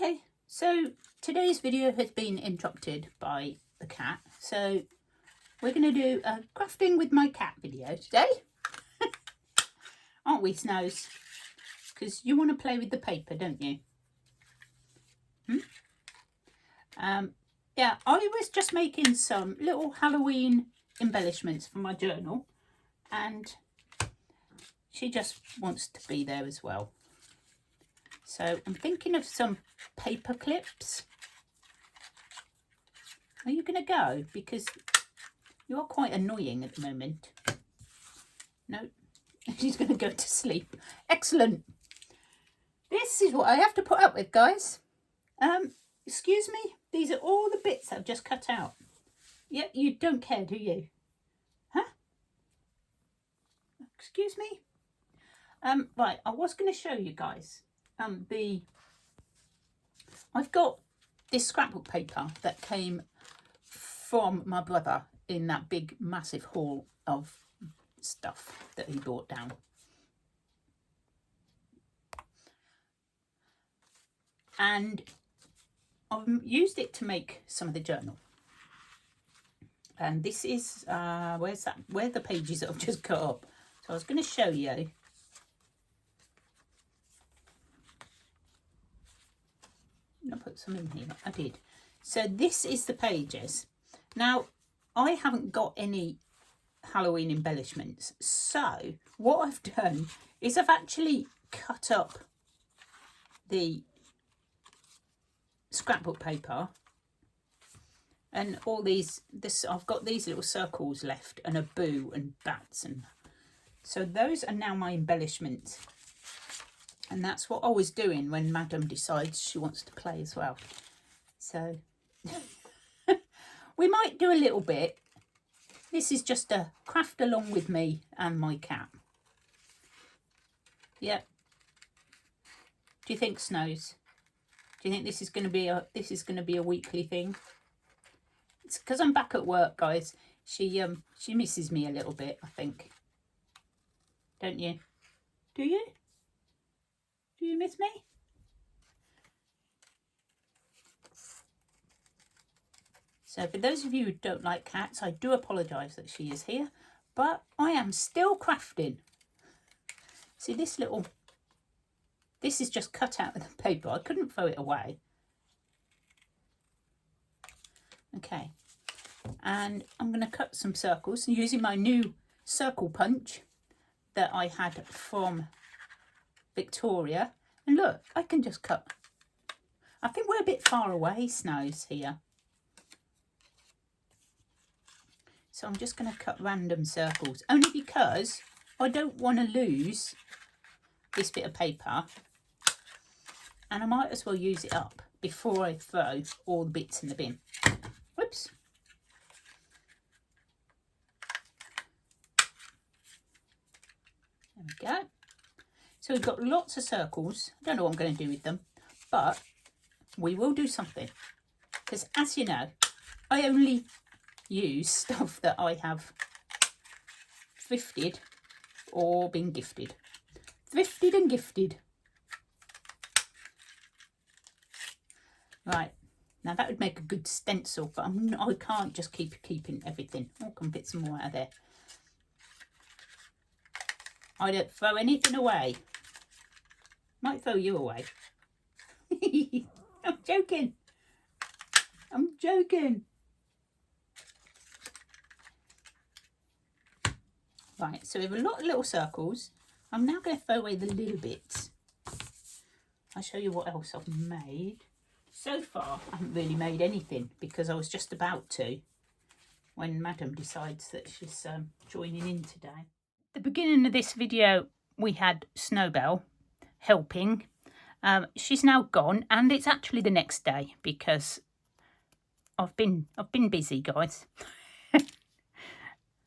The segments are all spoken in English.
Okay, so today's video has been interrupted by the cat, so we're going to do a crafting with my cat video today. Aren't we, Snows? Because you want to play with the paper, don't you? Yeah, I was just making some little Halloween embellishments for my journal, and she just wants to be there as well. So I'm thinking of some paper clips. Are you going to go? Because you're quite annoying at the moment. No, she's going to go to sleep. Excellent. This is what I have to put up with, guys. Excuse me. These are all the bits I've just cut out. Yeah, you don't care, do you? Huh? Excuse me. Right, I was going to show you guys. I've got this scrapbook paper that came from my brother in that big massive haul of stuff that he brought down. And I've used it to make some of the journal. And this is where's that? Where the pages that I've just cut up. So I was going to show you. I put some in here. I did. So this is the pages. Now I haven't got any Halloween embellishments. So what I've done is I've actually cut up the scrapbook paper and all these. I've got these little circles left and a boo and bats, and so those are now my embellishments. And that's what I was doing when Madam decides she wants to play as well. So we might do a little bit. This is just a craft along with me and my cat. Yep. Do you think, Snows? Do you think this is going to be a weekly thing? It's because I'm back at work, guys. She misses me a little bit, I think. Don't you? Do you? Do you miss me? So for those of you who don't like cats, I do apologise that she is here, but I am still crafting. See this is just cut out of the paper. I couldn't throw it away. Okay, and I'm going to cut some circles using my new circle punch that I had from Victoria. And look, I can just cut. I think we're a bit far away, Snows, here. So I'm just going to cut random circles, only because I don't want to lose this bit of paper. And I might as well use it up before I throw all the bits in the bin. Whoops. There we go. So we've got lots of circles. I don't know what I'm going to do with them, but we will do something. Because as you know, I only use stuff that I have thrifted or been gifted. Thrifted and gifted. Right. Now that would make a good stencil, but I can't just keep keeping everything. I can fit some more out of there. I don't throw anything away. Might throw you away. I'm joking. I'm joking. Right, so we have a lot of little circles. I'm now going to throw away the little bits. I'll show you what else I've made. So far, I haven't really made anything because I was just about to when Madam decides that she's joining in today. At the beginning of this video, we had Snowbell helping. She's now gone, and it's actually the next day because I've been busy, guys.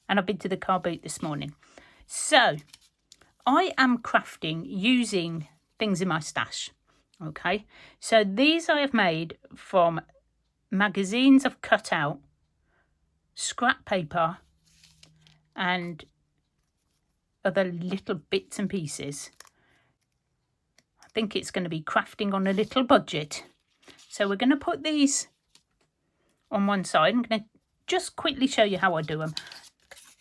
And I've been to the car boot this morning. So I am crafting using things in my stash. Okay, so these I have made from magazines I've cut out, scrap paper, and other little bits and pieces. I think it's going to be crafting on a little budget. So we're going to put these on one side. I'm going to just quickly show you how I do them.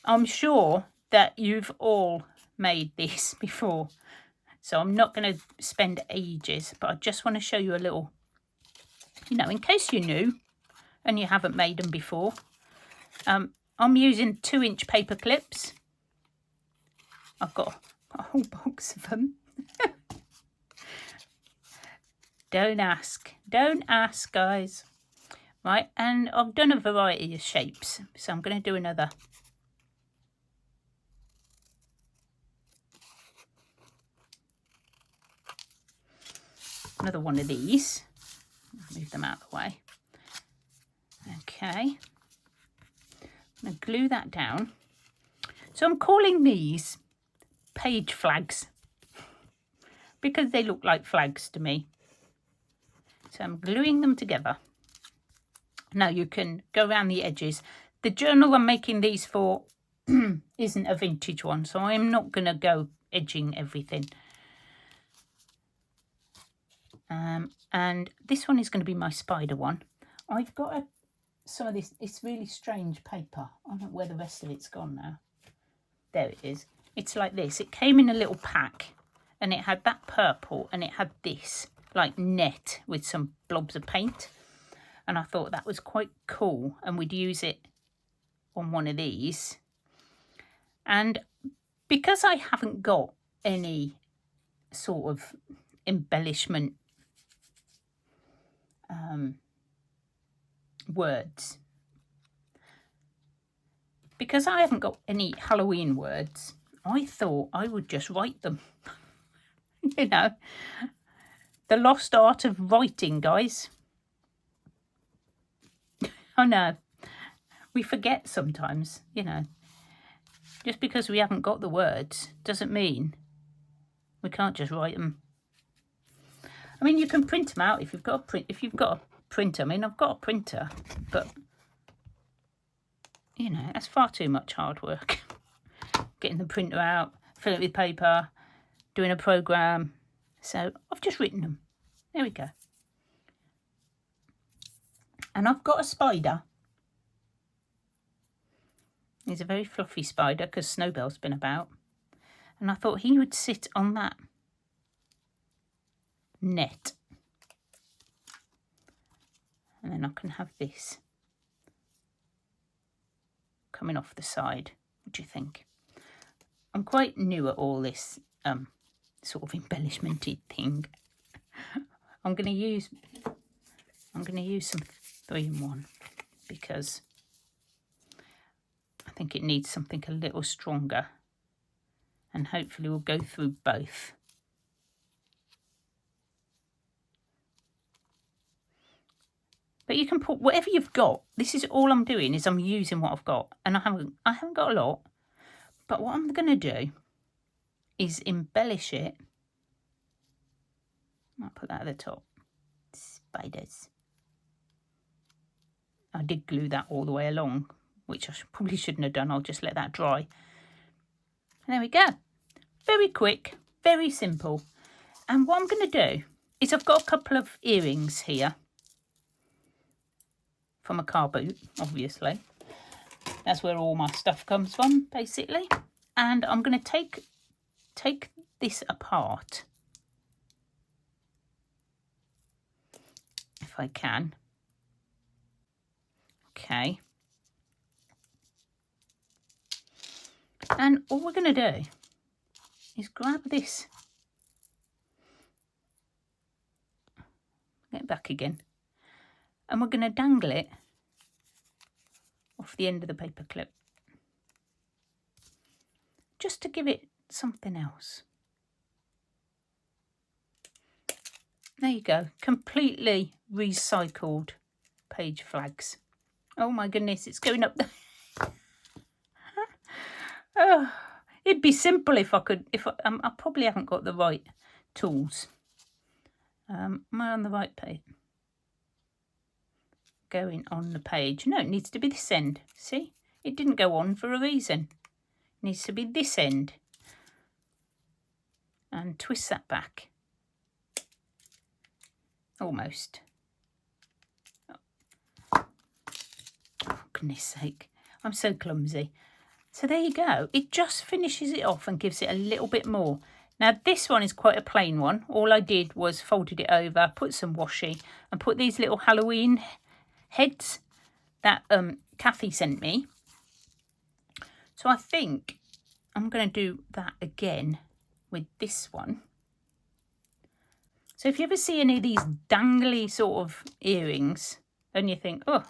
I'm sure that you've all made these before, so I'm not going to spend ages, but I just want to show you a little, you know, in case you're new and you haven't made them before. I'm using 2-inch paper clips. I've got a whole box of them. Don't ask, guys. Right, and I've done a variety of shapes, so I'm going to do another one of these. Move them out of the way. Okay, I'm going to glue that down. So I'm calling these page flags because they look like flags to me. So I'm gluing them together. Now you can go around the edges. The journal I'm making these for isn't a vintage one, so I'm not going to go edging everything. And this one is going to be my spider one. I've got some of this, it's really strange paper. I don't know where the rest of it's gone now. There it is. It's like this. It came in a little pack and it had that purple and it had this like net with some blobs of paint. And I thought that was quite cool and we'd use it on one of these. And because I haven't got any sort of embellishment words, because I haven't got any Halloween words, I thought I would just write them. You know, the lost art of writing, guys. I know, we forget sometimes, you know. Just because we haven't got the words doesn't mean we can't just write them. I mean, you can print them out if you've got a print. If you've got a printer, I mean, I've got a printer, but you know, that's far too much hard work. Getting the printer out, filling it with paper, doing a program. So I've just written them. There we go. And I've got a spider. He's a very fluffy spider because Snowbell's been about. And I thought he would sit on that net. And then I can have this coming off the side. What do you think? I'm quite new at all this sort of embellishmenty thing. I'm going to use some 3-in-1 because I think it needs something a little stronger, and hopefully we'll go through both. But you can put whatever you've got. This is all I'm doing, is I'm using what I've got, and I haven't got a lot. But what I'm going to do is embellish it. I'll put that at the top. Spiders. I did glue that all the way along, which I probably shouldn't have done. I'll just let that dry. And there we go. Very quick, very simple. And what I'm going to do is I've got a couple of earrings here from a car boot, obviously. That's where all my stuff comes from, basically. And I'm going to take this apart, if I can. Okay. And all we're going to do is grab this. Get it back again. And we're going to dangle it off the end of the paper clip. Just to give it something else. There you go. Completely recycled page flags. Oh my goodness, it's going up there. Oh, it'd be simple if I could. I probably haven't got the right tools. Am I on the right page? Going on the page. No, it needs to be this end. See, it didn't go on for a reason. It needs to be this end. And twist that back. Almost. goodness sake, I'm so clumsy. So there you go. It just finishes it off and gives it a little bit more. Now this one is quite a plain one. All I did was folded it over, put some washi and put these little Halloween heads that Kathy sent me. So I think I'm going to do that again with this one. So if you ever see any of these dangly sort of earrings and you think, oh,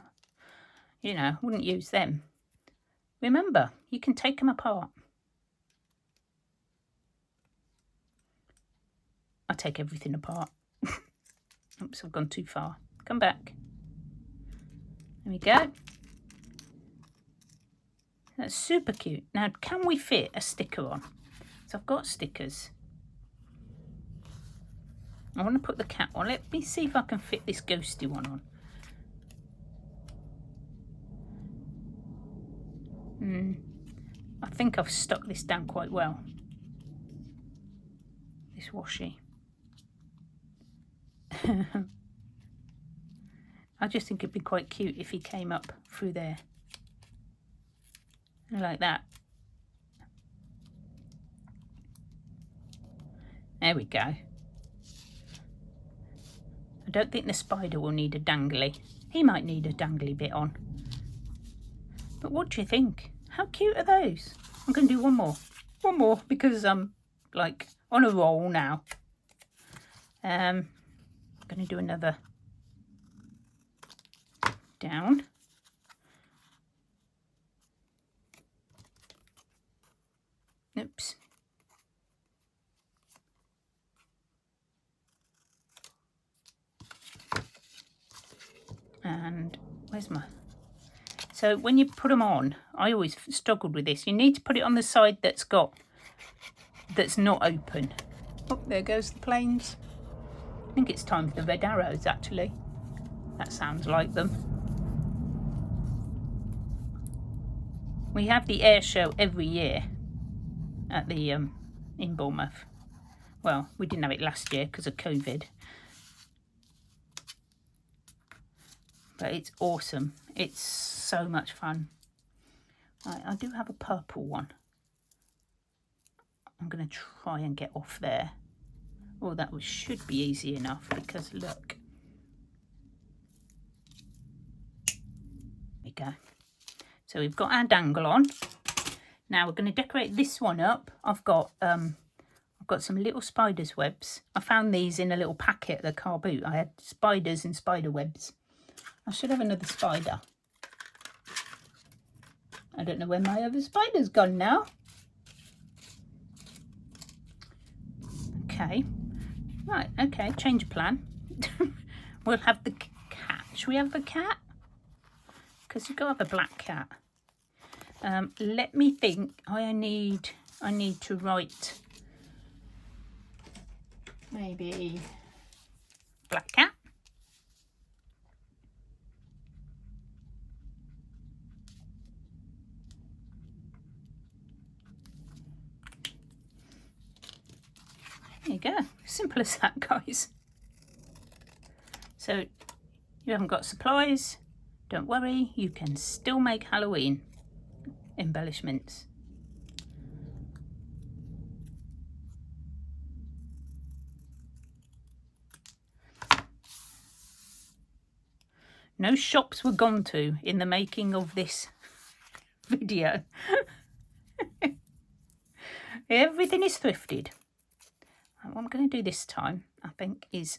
you know, wouldn't use them. Remember, you can take them apart. I take everything apart. Oops, I've gone too far. Come back. There we go. That's super cute. Now, can we fit a sticker on? So I've got stickers. I want to put the cat on. Let me see if I can fit this ghosty one on. I think I've stuck this down quite well. This washi. I just think it'd be quite cute if he came up through there. Like that. There we go. I don't think the spider will need a dangly. He might need a dangly bit on. But what do you think? How cute are those? I'm going to do one more. One more because I'm like on a roll now. I'm going to do another down. Oops. And where's my... So when you put them on, I always struggled with this. You need to put it on the side that's not open. Oh, there goes the planes. I think it's time for the red arrows, actually. That sounds like them. We have the air show every year at the in Bournemouth. Well, we didn't have it last year because of COVID. But it's awesome. It's so much fun. Right, I do have a purple one. I'm going to try and get off there. Oh, that should be easy enough because look. There we go. So we've got our dangle on. Now we're going to decorate this one up. I've got some little spider's webs. I found these in a little packet at the car boot. I had spiders and spider webs. I should have another spider. I don't know where my other spider's gone now. Okay. Right, okay, change of plan. We'll have the cat. Should we have the cat? Because you've got to have a black cat. Let me think. I need to write maybe black cat. There you go. Simple as that, guys. So you haven't got supplies. Don't worry, you can still make Halloween embellishments. No shops were gone to in the making of this video. Everything is thrifted. What I'm going to do this time, I think, is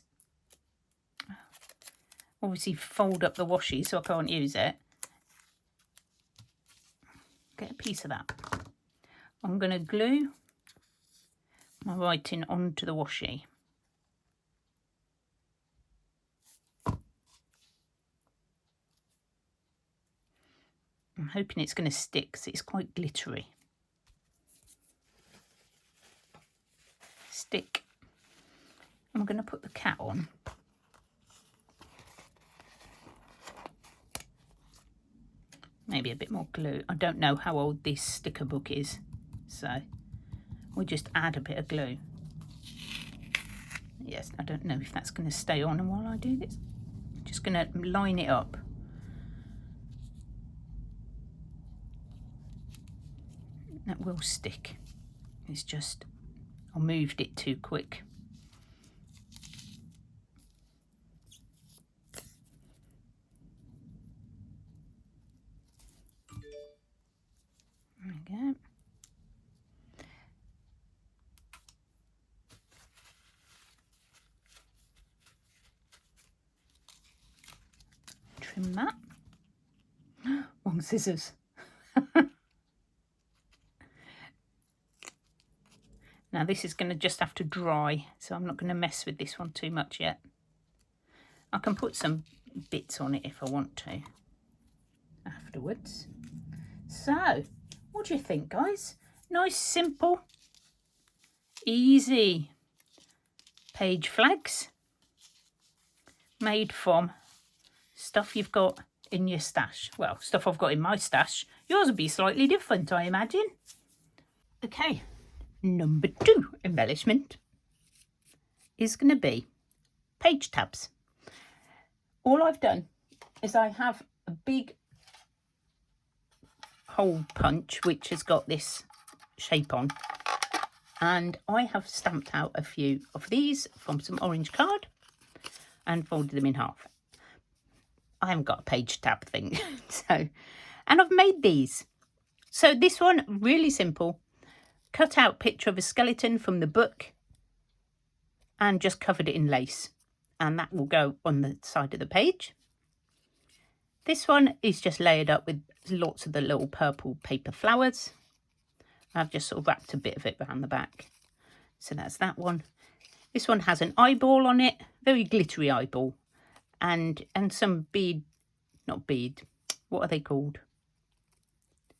obviously fold up the washi so I can't use it. Get a piece of that. I'm going to glue my writing onto the washi. I'm hoping it's going to stick because it's quite glittery. Stick. I'm going to put the cat on. Maybe a bit more glue. I don't know how old this sticker book is, so we'll just add a bit of glue. Yes, I don't know if that's going to stay on while I do this. I'm just going to line it up. That will stick. It's just I moved it too quick. There we go. Trim that. Wrong scissors. Now this is going to just have to dry, so I'm not going to mess with this one too much yet. I can put some bits on it if I want to afterwards. So, what do you think, guys? Nice, simple, easy page flags made from stuff you've got in your stash. Well, stuff I've got in my stash. Yours will be slightly different, I imagine. Okay, number 2 embellishment is going to be page tabs. All I've done is I have a big hole punch which has got this shape on, and I have stamped out a few of these from some orange card and folded them in half. I haven't got a page tab thing, and I've made these. So this one, really simple. Cut out picture of a skeleton from the book and just covered it in lace, and that will go on the side of the page. This one is just layered up with lots of the little purple paper flowers. I've just sort of wrapped a bit of it around the back. So that's that one. This one has an eyeball on it, very glittery eyeball, and some bead, not bead, what are they called?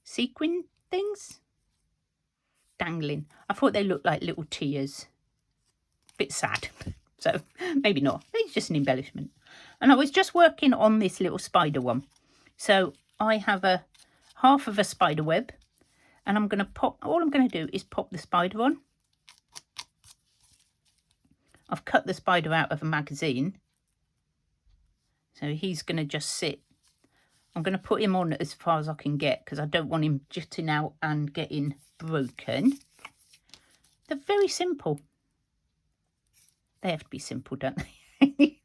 Sequin things? Dangling. I thought they looked like little tears. Bit sad. So maybe not. It's just an embellishment. And I was just working on this little spider one. So I have a half of a spider web, and I'm going to pop, all I'm going to do is pop the spider on. I've cut the spider out of a magazine. So he's going to just sit. I'm going to put him on as far as I can get because I don't want him jutting out and getting broken. They're very simple. They have to be simple, don't they?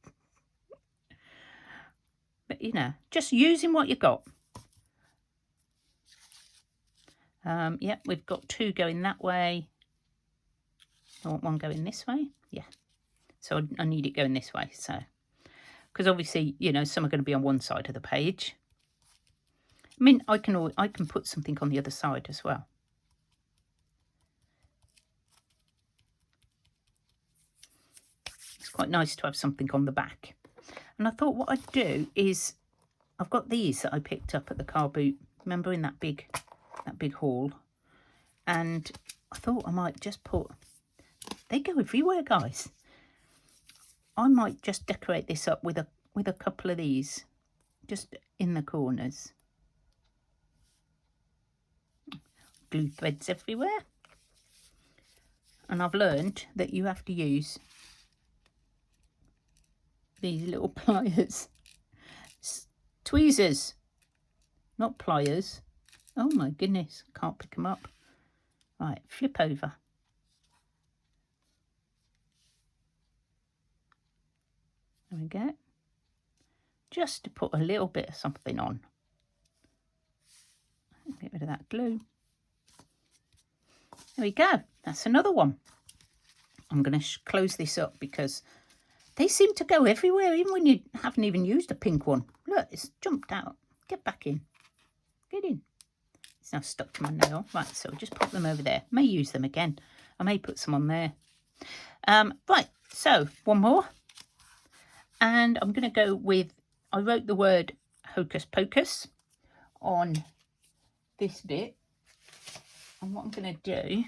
But, you know, just using what you got. Yep, we've got 2 going that way. I want one going this way. Yeah. So I need it going this way. So, because obviously, you know, some are going to be on one side of the page. I mean, I can put something on the other side as well. It's quite nice to have something on the back. And I thought what I'd do is, I've got these that I picked up at the car boot. Remember in that big haul? And I thought I might just put, they go everywhere, guys. I might just decorate this up with a couple of these, just in the corners. Glue threads everywhere. And I've learned that you have to use these little pliers. Tweezers, not pliers. Oh my goodness, I can't pick them up. Right, flip over. There we go. Just to put a little bit of something on. Get rid of that glue. There we go. That's another one. I'm going to close this up because they seem to go everywhere, even when you haven't even used a pink one. Look, it's jumped out. Get back in. Get in. It's now stuck to my nail. Right, so just pop them over there. May use them again. I may put some on there. Right, so one more. And I'm going to go with, I wrote the word hocus pocus on this bit. And what I'm going to do,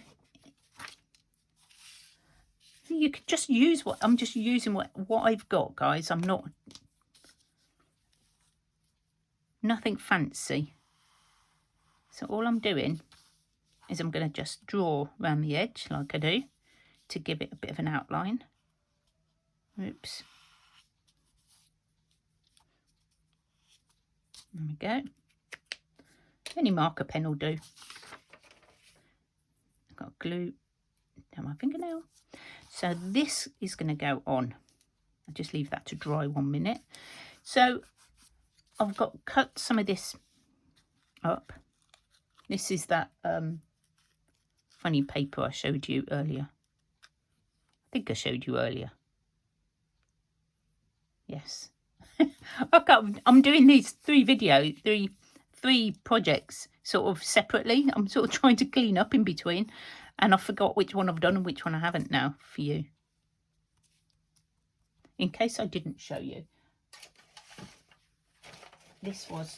you could just use what, I'm just using what I've got, guys. I'm not, nothing fancy. So all I'm doing is I'm going to just draw around the edge like I do to give it a bit of an outline. Oops. There we go. Any marker pen will do. glue down my fingernail. So this is going to go on. I'll just leave that to dry 1 minute. So I've cut some of this up. This is that funny paper I showed you earlier. I think I showed you earlier. Yes. I'm doing these 3 videos, three projects sort of separately. I'm sort of trying to clean up in between, and I forgot which one I've done and which one I haven't now for you. In case I didn't show you, this was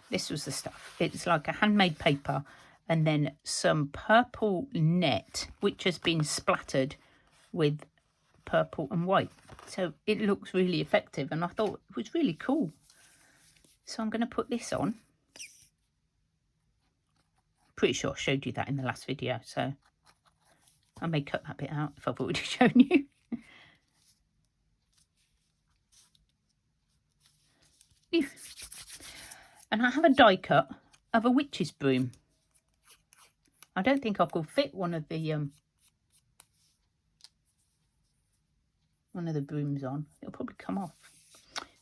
the stuff. It's like a handmade paper and then some purple net which has been splattered with purple and white. So it looks really effective, and I thought it was really cool. So I'm going to put this on. Pretty sure I showed you that in the last video, so I may cut that bit out if I've already shown you. And I have a die cut of a witch's broom. I don't think I could fit one of the brooms on. It'll probably come off.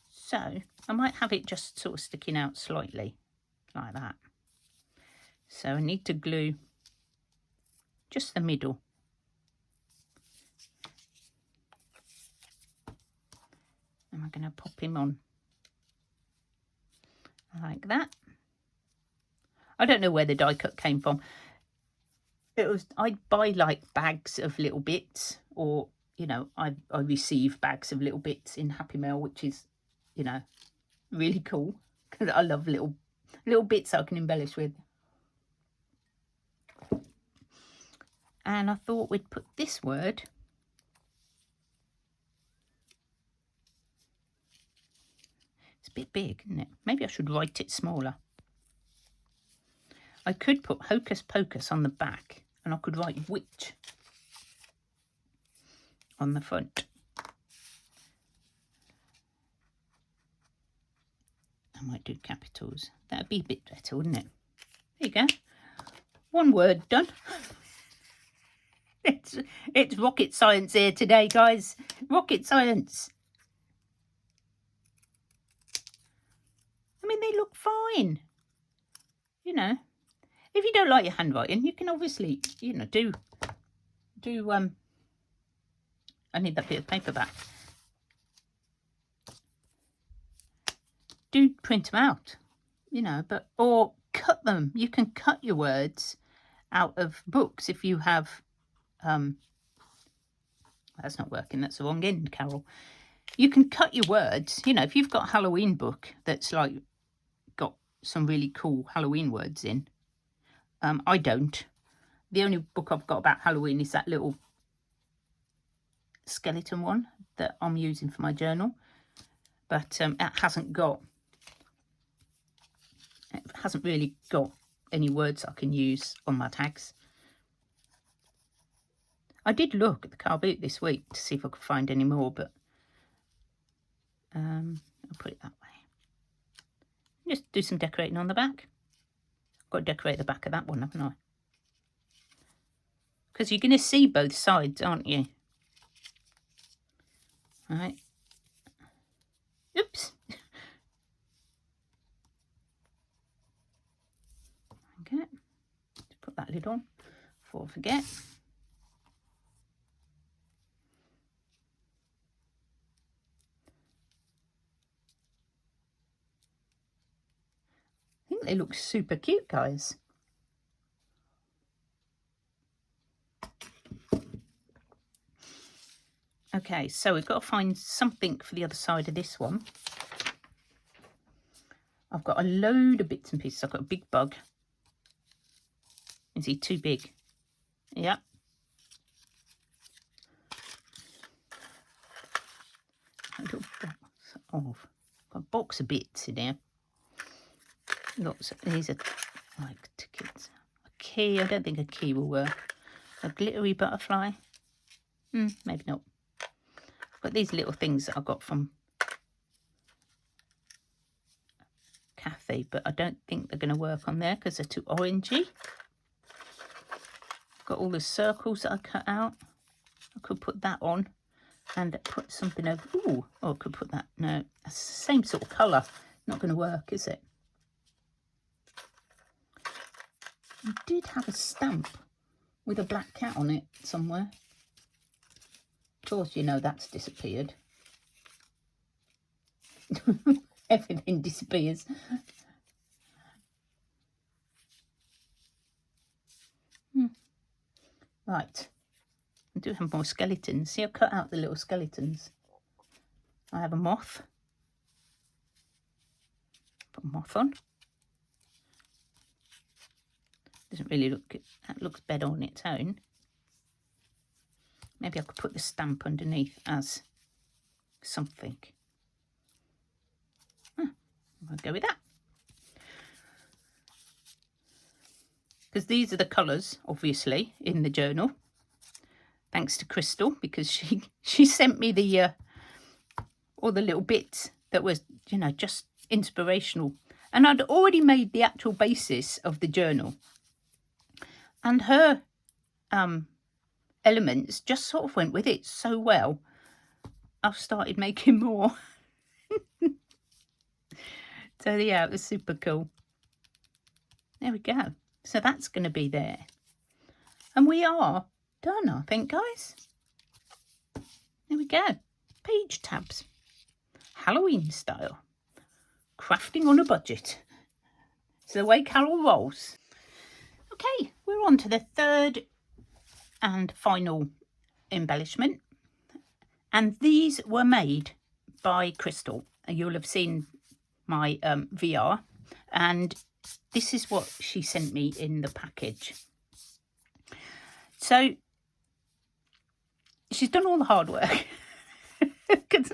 So I might have it just sort of sticking out slightly like that. So I need to glue just the middle. And we're going to pop him on like that. I don't know where the die cut came from. I'd buy like bags of little bits, or you know, I receive bags of little bits in Happy Mail, which is, you know, really cool because I love little bits I can embellish with. And I thought we'd put this word it's a bit big, isn't it? Maybe I should write it smaller. I could put Hocus Pocus on the back, and I could write witch on the front. I might do capitals. That'd be a bit better, wouldn't it? There you go. 1 word done. It's rocket science here today, guys. Rocket science. I mean, they look fine. You know, if you don't like your handwriting, you can obviously, you know, do I need that bit of paper back. Do print them out, you know, or cut them. You can cut your words out of books if you have, that's not working, that's the wrong end, Carol. You can cut your words, you know, if you've got a Halloween book that's like got some really cool Halloween words in. I don't. The only book I've got about Halloween is that little skeleton one that I'm using for my journal, but it hasn't really got any words I can use on my tags. I did look at the car boot this week to see if I could find any more, but I'll put it that way. Just do some decorating on the back. I've got to decorate the back of that one, haven't I? Because you're going to see both sides, aren't you? All right. Oops. Okay. Just put that lid on before I forget. I think they look super cute, guys. Okay, so we've got to find something for the other side of this one. I've got a load of bits and pieces. I've got a big bug. Is he too big? Yeah. A little box of, got a box of bits in here. Lots of, these are like tickets. A key, I don't think a key will work. A glittery butterfly. Maybe not. But these little things that I got from Kathy, but I don't think they're going to work on there because they're too orangey. got all the circles that I cut out. I could put that on and put something over. Ooh, oh, I could put that. No, that's the same sort of colour. Not going to work, is it? I did have a stamp with a black cat on it somewhere. Of course, you know that's disappeared. Everything disappears. Right. I do have more skeletons. See, I've cut out the little skeletons. I have a moth. Put a moth on. Doesn't really look good. That looks better on its own. Maybe I could put the stamp underneath as something. I'll go with that. Because these are the colours, obviously, in the journal. Thanks to Krystal, because she sent me the all the little bits that was, you know, just inspirational. And I'd already made the actual basis of the journal. And her elements just sort of went with it so well. I've started making more. So yeah, it was super cool. There we go. So that's going to be there. And we are done, I think, guys. There we go. Page tabs. Halloween style. Crafting on a budget. It's the way Carol rolls. Okay, we're on to the third and final embellishment. And these were made by Krystal. You'll have seen my VR. And this is what she sent me in the package. So she's done all the hard work. Because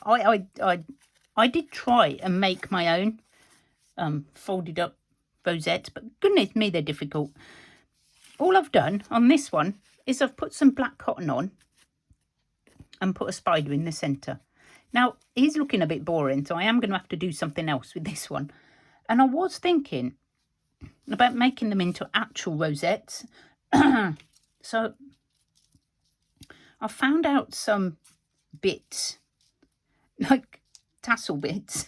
I did try and make my own folded up rosettes, but goodness me, they're difficult. All I've done on this one is I've put some black cotton on and put a spider in the centre. Now, he's looking a bit boring, so I am going to have to do something else with this one. And I was thinking about making them into actual rosettes. So I found out some bits, like tassel bits.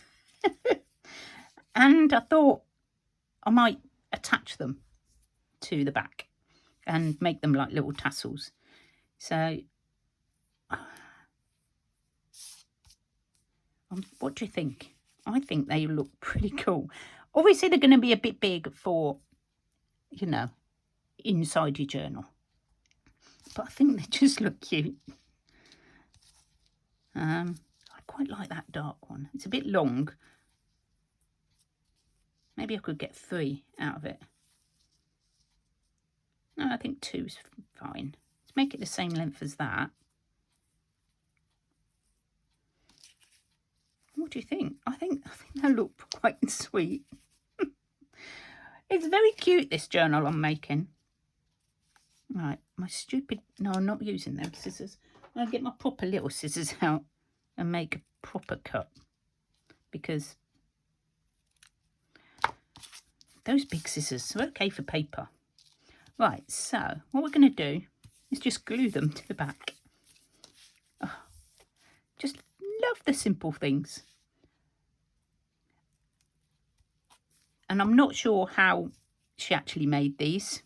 And I thought I might attach them to the back and make them like little tassels. So what do you think? I think they look pretty cool. Obviously, they're going to be a bit big for, you know, inside your journal. But I think they just look cute. I quite like that dark one. It's a bit long. Maybe I could get 3 out of it. No, I think 2 is fine. Let's make it the same length as that. What do you think? I think they look quite sweet. It's very cute, this journal I'm making. Right, my stupid... No, I'm not using them scissors. I'll get my proper little scissors out and make a proper cut. Because those big scissors are okay for paper. Right, so what we're going to do is just glue them to the back. Oh, just love the simple things. And I'm not sure how she actually made these.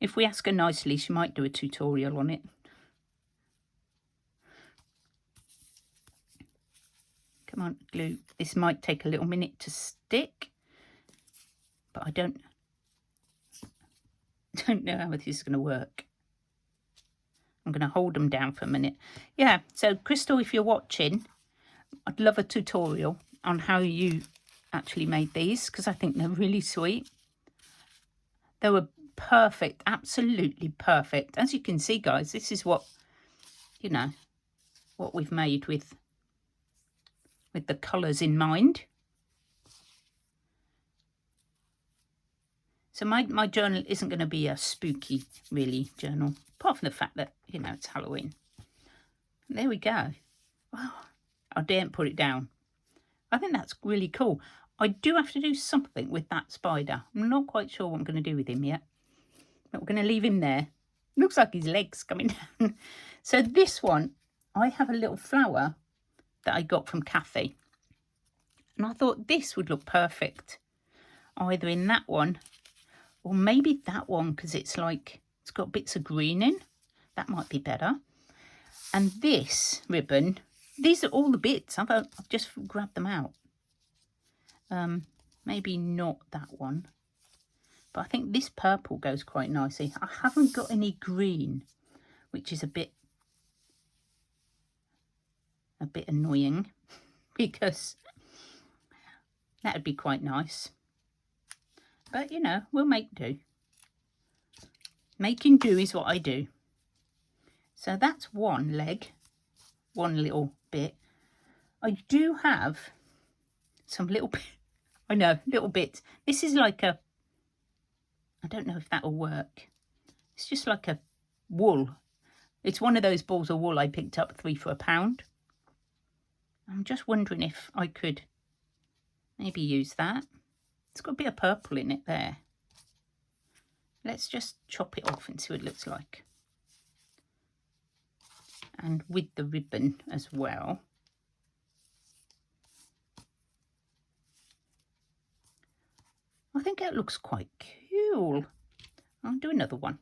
If we ask her nicely, she might do a tutorial on it. Come on, glue. This might take a little minute to stick. But I don't know how this is going to work. I'm going to hold them down for a minute. Yeah, so Krystal, if you're watching, I'd love a tutorial on how you actually made these, because I think they're really sweet. They were perfect, absolutely perfect. As you can see, guys, this is what, you know, what we've made with the colours in mind. So my journal isn't going to be a spooky, really, journal, apart from the fact that, you know, it's Halloween. There we go. Wow, I daren't put it down. I think that's really cool. I do have to do something with that spider. I'm not quite sure what I'm going to do with him yet. But we're going to leave him there. Looks like his legs coming down. So this one, I have a little flower that I got from Kathy. And I thought this would look perfect. Either in that one or maybe that one, because it's like, it's got bits of green in. That might be better. And this ribbon, these are all the bits. I've just grabbed them out. Maybe not that one. But I think this purple goes quite nicely. I haven't got any green, which is a bit annoying because that would be quite nice. But, you know, we'll make do. Making do is what I do. So that's one leg, one little bit. I do have some little bit, I know, little bits. This is like a, I don't know if that will work. It's just like a wool. It's one of those balls of wool I picked up 3 for £1. I'm just wondering if I could maybe use that. It's got a bit of purple in it there. Let's just chop it off and see what it looks like. And with the ribbon as well. I think that looks quite cool. I'll do another one.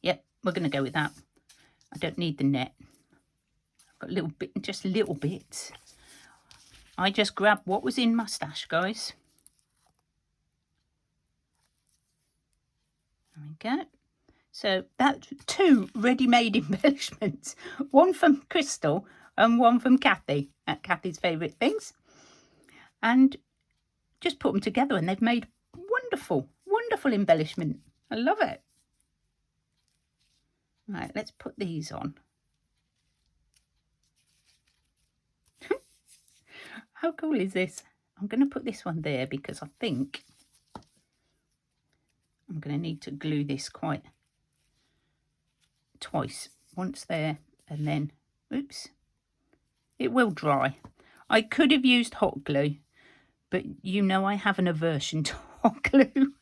Yep, we're going to go with that. I don't need the net. I've got a little bit, just little bits. I just grabbed what was in my stash, guys. There we go. So that's 2 ready-made embellishments. One from Krystal and one from Kathy, at Kathy's Favourite Things. And just put them together and they've made wonderful, wonderful embellishment. I love it. Right, let's put these on. How cool is this? I'm going to put this one there because I think I'm going to need to glue this quite twice. Once there and then, oops, it will dry. I could have used hot glue, but you know I have an aversion to hot glue.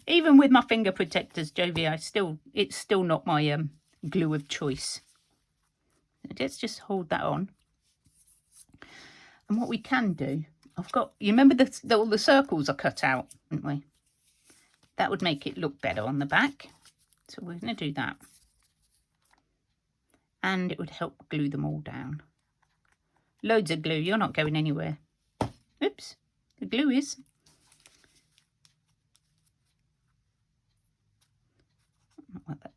Even with my finger protectors, Jovi, it's still not my glue of choice. Let's just hold that on. And what we can do, I've got, you remember all the circles are cut out, didn't we? That would make it look better on the back. So we're going to do that. And it would help glue them all down. Loads of glue, you're not going anywhere. Oops, the glue is.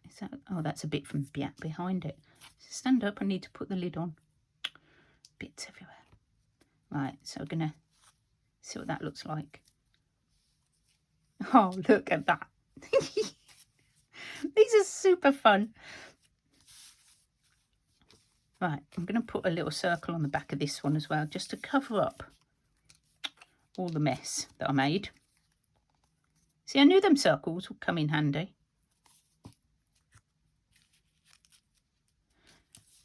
Is that, oh, that's a bit from behind it. Stand up, I need to put the lid on. Bits everywhere. Right, so we're going to see what that looks like. Oh, look at that. These are super fun. Right, I'm going to put a little circle on the back of this one as well, just to cover up all the mess that I made. See, I knew them circles would come in handy.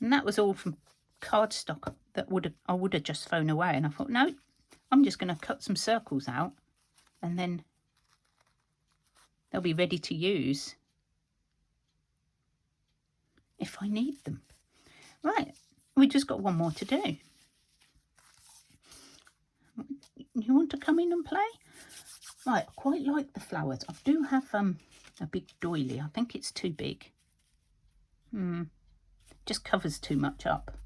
And that was all from cardstock that I would have just thrown away. And I thought, no, I'm just going to cut some circles out and then they'll be ready to use if I need them. Right, we just got one more to do. You want to come in and play? Right, I quite like the flowers. I do have a big doily. I think it's too big. Just covers too much up.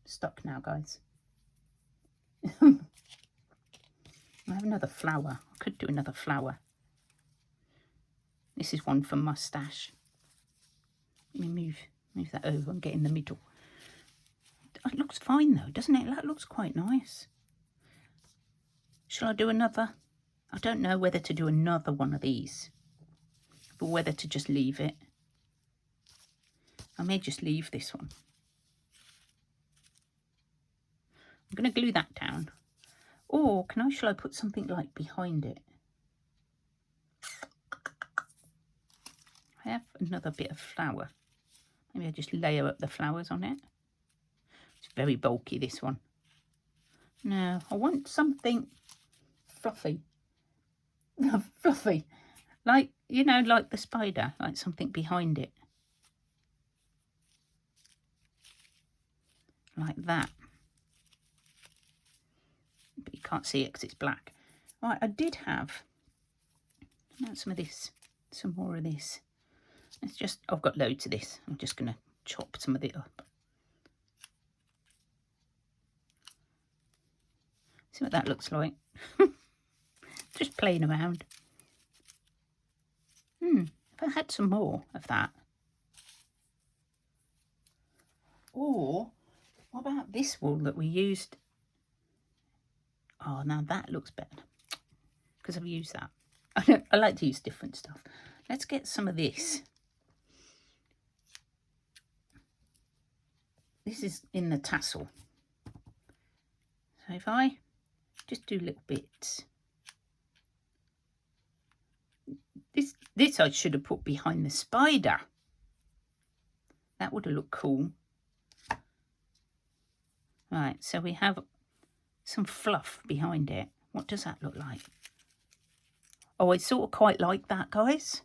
Stuck now, guys. I have another flower. I could do another flower. This is one from my stash. Let me move that over and get in the middle. It looks fine though, doesn't it? That looks quite nice. Shall I do another? I don't know whether to do another one of these, but whether to just leave it. I may just leave this one. I'm going to glue that down. Or shall I put something like behind it? I have another bit of flower. Maybe I just layer up the flowers on it. It's very bulky, this one. No, I want something fluffy. Fluffy. Like, you know, like the spider, like something behind it. Like that. But you can't see it because it's black. Right, I did have some of this, some more of this. It's just, I've got loads of this. I'm just going to chop some of it up. See what that looks like. Just playing around. If I had some more of that. Or, what about this wool that we used? Oh, now that looks better. Because I've used that. I like to use different stuff. Let's get some of this. This is in the tassel. So if I just do little bits. This I should have put behind the spider. That would have looked cool. Right, so we have some fluff behind it. What does that look like? Oh, I sort of quite like that, guys.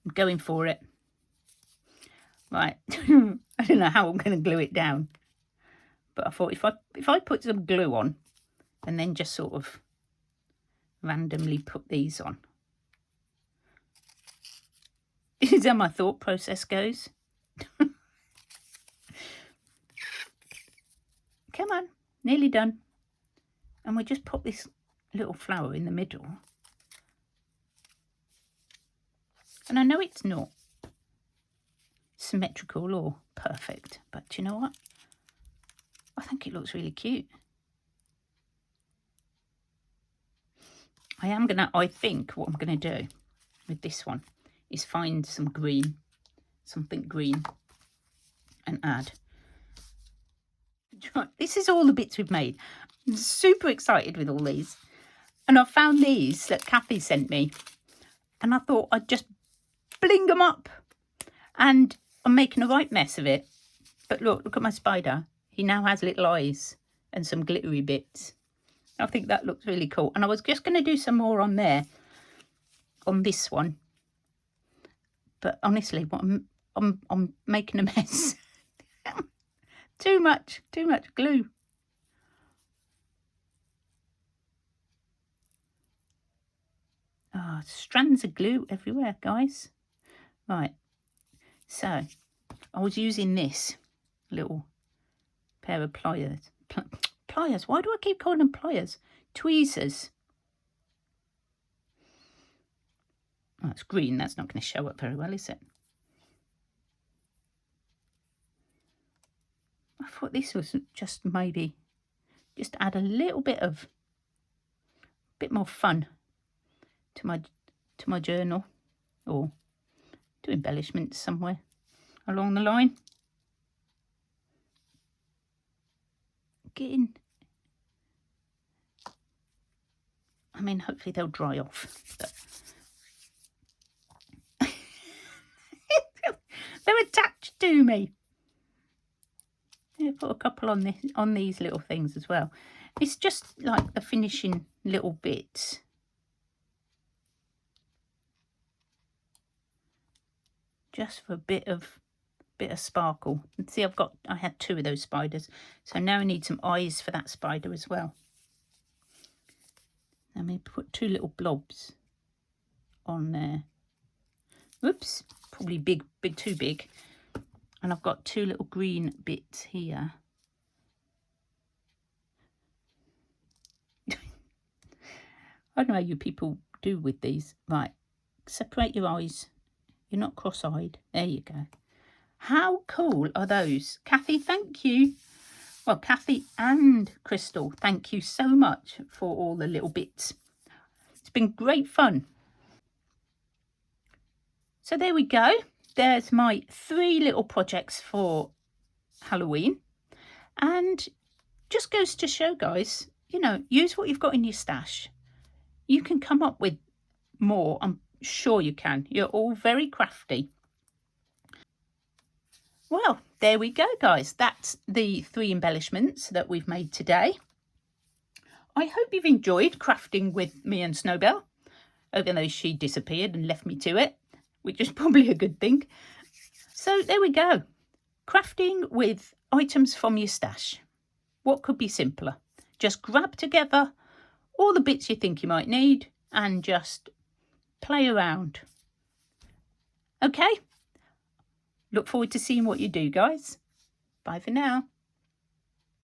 I'm going for it. Right, I don't know how I'm going to glue it down. But I thought if I put some glue on and then just sort of randomly put these on. This is how my thought process goes. Come on, nearly done. And we just pop this little flower in the middle. And I know it's not symmetrical or perfect, but do you know what? I think it looks really cute. I think what I'm going to do with this one is find some green, something green, and add. This is all the bits we've made. I'm super excited with all these. And I found these that Kathy sent me. And I thought I'd just bling them up. And I'm making a right mess of it. But look at my spider. He now has little eyes and some glittery bits. I think that looks really cool. And I was just going to do some more on there, on this one. But honestly, I'm making a mess. Too much glue. Oh, strands of glue everywhere, guys. Right, so I was using this little pair of pliers. Pliers, why do I keep calling them pliers? Tweezers. Oh, it's green, that's not going to show up very well, is it? I thought this was just maybe just add a little bit more fun to my journal, or do embellishments somewhere along the line. Get in. I mean, hopefully they'll dry off. But they're attached to me. Yeah, put a couple on these little things as well. It's just like the finishing little bits. Just for a bit of sparkle. And see, I had 2 of those spiders, so now I need some eyes for that spider as well. Let me put 2 little blobs on there. Oops, probably too big. And I've got 2 little green bits here. I don't know how you people do with these. Right, separate your eyes. You're not cross-eyed. There you go. How cool are those? Kathy, thank you. Well, Kathy and Krystal, thank you so much for all the little bits. It's been great fun. So there we go. There's my 3 little projects for Halloween. And just goes to show, guys, you know, use what you've got in your stash. You can come up with more. I'm sure you can. You're all very crafty. Well, there we go, guys. That's the 3 embellishments that we've made today. I hope you've enjoyed crafting with me and Snowbell, even though she disappeared and left me to it, which is probably a good thing. So there we go. Crafting with items from your stash. What could be simpler? Just grab together all the bits you think you might need and just play around. Okay? Look forward to seeing what you do, guys. Bye for now.